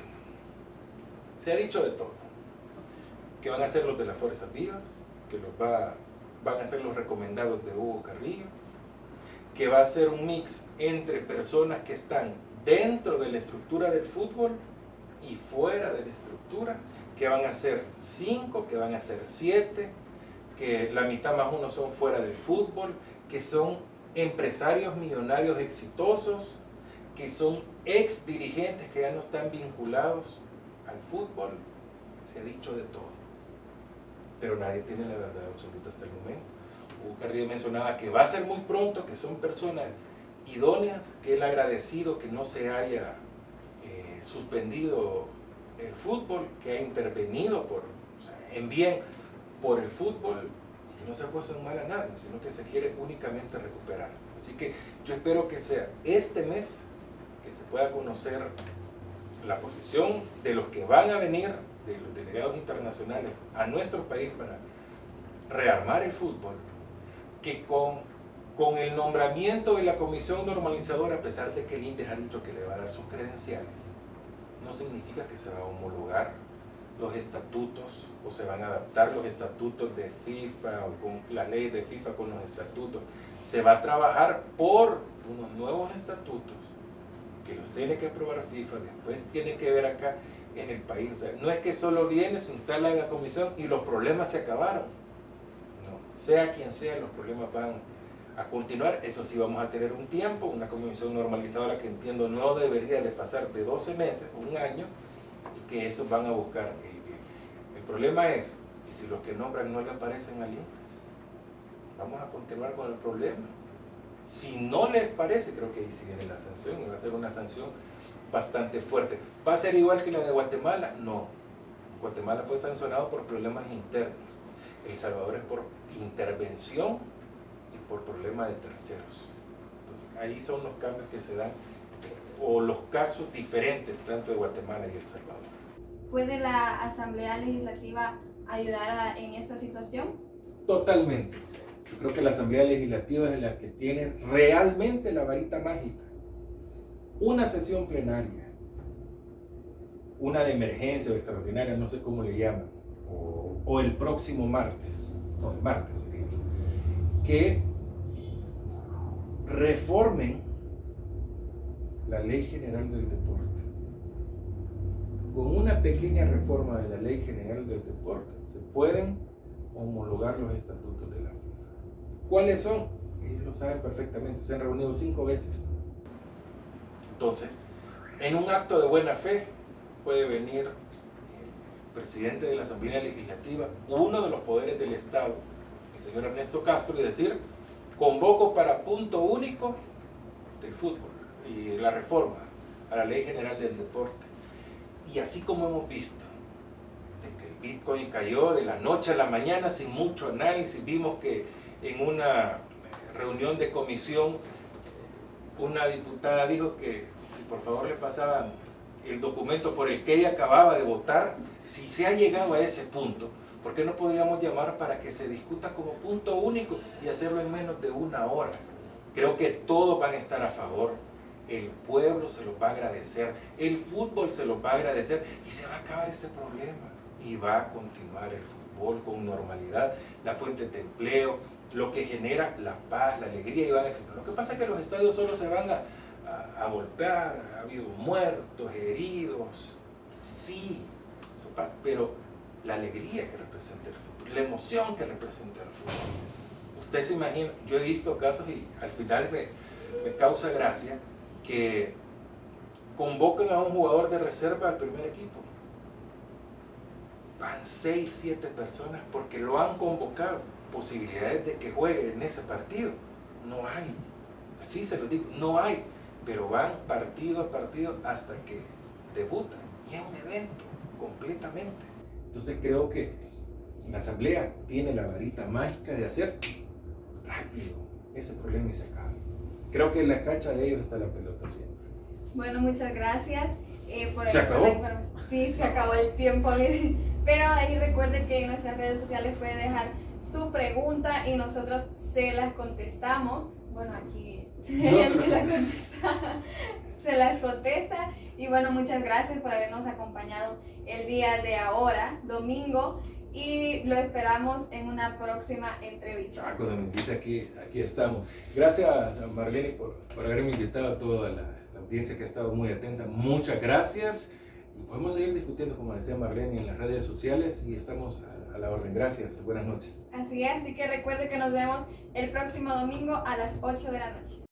Se ha dicho de todo. Que van a ser los de las Fuerzas Vivas, que van a ser los recomendados de Hugo Carrillo, que va a ser un mix entre personas que están dentro de la estructura del fútbol y fuera de la estructura, que van a ser 5, que van a ser 7, que la mitad más uno son fuera del fútbol, que son empresarios millonarios exitosos, que son ex dirigentes que ya no están vinculados al fútbol. Se ha dicho de todo, pero nadie tiene la verdad absoluta hasta el momento. Hugo Carrillo mencionaba que va a ser muy pronto, que son personas idóneas, que él agradecido que no se haya suspendido el fútbol, que ha intervenido en bien por el fútbol, y que no se ha puesto en mal a nadie, sino que se quiere únicamente recuperar. Así que yo espero que sea este mes que se pueda conocer la posición de los que van a venir, de los delegados internacionales a nuestro país para rearmar el fútbol, que con el nombramiento de la comisión normalizadora, a pesar de que el INDES ha dicho que le va a dar sus credenciales, no significa que se va a homologar los estatutos o se van a adaptar los estatutos de FIFA o con la ley de FIFA con los estatutos. Se va a trabajar por unos nuevos estatutos que los tiene que aprobar FIFA, después tiene que ver acá en el país. O sea, no es que solo viene, se instala en la comisión y los problemas se acabaron. No, sea quien sea, los problemas van a continuar. Eso sí, vamos a tener un tiempo, una comisión normalizadora que entiendo no debería de pasar de 12 meses o un año, y que estos van a buscar el bien. problema es, ¿y si los que nombran no le aparecen alientas? Vamos a continuar con el problema. Si no les parece, creo que ahí sí viene la sanción, y va a ser una sanción bastante fuerte. ¿Va a ser igual que la de Guatemala? No. Guatemala fue sancionado por problemas internos. El Salvador es por intervención y por problemas de terceros. Entonces, ahí son los cambios que se dan, o los casos diferentes, tanto de Guatemala y El Salvador. ¿Puede la Asamblea Legislativa ayudar en esta situación? Totalmente. Yo creo que la Asamblea Legislativa es la que tiene realmente la varita mágica. Una sesión plenaria, una de emergencia o extraordinaria, no sé cómo le llaman, o el próximo martes, no, el martes sería, que reformen la Ley General del Deporte. Con una pequeña reforma de la Ley General del Deporte se pueden homologar los estatutos de la FIFA. ¿Cuáles son? Ellos lo saben perfectamente, se han reunido 5 veces. Entonces, en un acto de buena fe puede venir el presidente de la Asamblea Legislativa, uno de los poderes del Estado, el señor Ernesto Castro, y decir: convoco para punto único del fútbol y la reforma a la Ley General del Deporte. Y así como hemos visto, de que el Bitcoin cayó de la noche a la mañana sin mucho análisis, vimos que en una reunión de comisión una diputada dijo que si por favor le pasaban el documento por el que ella acababa de votar, si se ha llegado a ese punto, ¿por qué no podríamos llamar para que se discuta como punto único y hacerlo en menos de 1 hora? Creo que todos van a estar a favor. El pueblo se los va a agradecer, el fútbol se los va a agradecer y se va a acabar este problema. Y va a continuar el fútbol con normalidad, la fuente de empleo, lo que genera la paz, la alegría. Y van a decir: lo que pasa es que los estadios solo se van a golpear, ha habido muertos, heridos, sí, pero la alegría que representa el fútbol, la emoción que representa el fútbol. Usted se imagina, yo he visto casos y al final me causa gracia que convocan a un jugador de reserva al primer equipo. Van 6, 7 personas porque lo han convocado. Posibilidades de que juegue en ese partido no hay. Así se lo digo, no hay. Pero van partido a partido hasta que debutan. Y es un evento completamente. Entonces creo que la Asamblea tiene la varita mágica de hacer rápido ese problema y se acaba. Creo que en la cancha de ellos está la pelota siempre. Bueno, muchas gracias por ¿Se acabó? la información. Sí, se acabó el tiempo, miren. Pero ahí recuerden que en nuestras redes sociales puede dejar su pregunta y nosotros se las contestamos. Bueno, aquí se las contesta. Y bueno, muchas gracias por habernos acompañado el día de ahora, domingo. Y lo esperamos en una próxima entrevista. Cuando me invita aquí estamos. Gracias a Marlene por haberme invitado, a toda la audiencia que ha estado muy atenta. Muchas gracias. Y podemos seguir discutiendo, como decía Marlene, en las redes sociales y estamos a la orden. Gracias. Buenas noches. Así es, así que recuerde que nos vemos el próximo domingo a las 8 de la noche.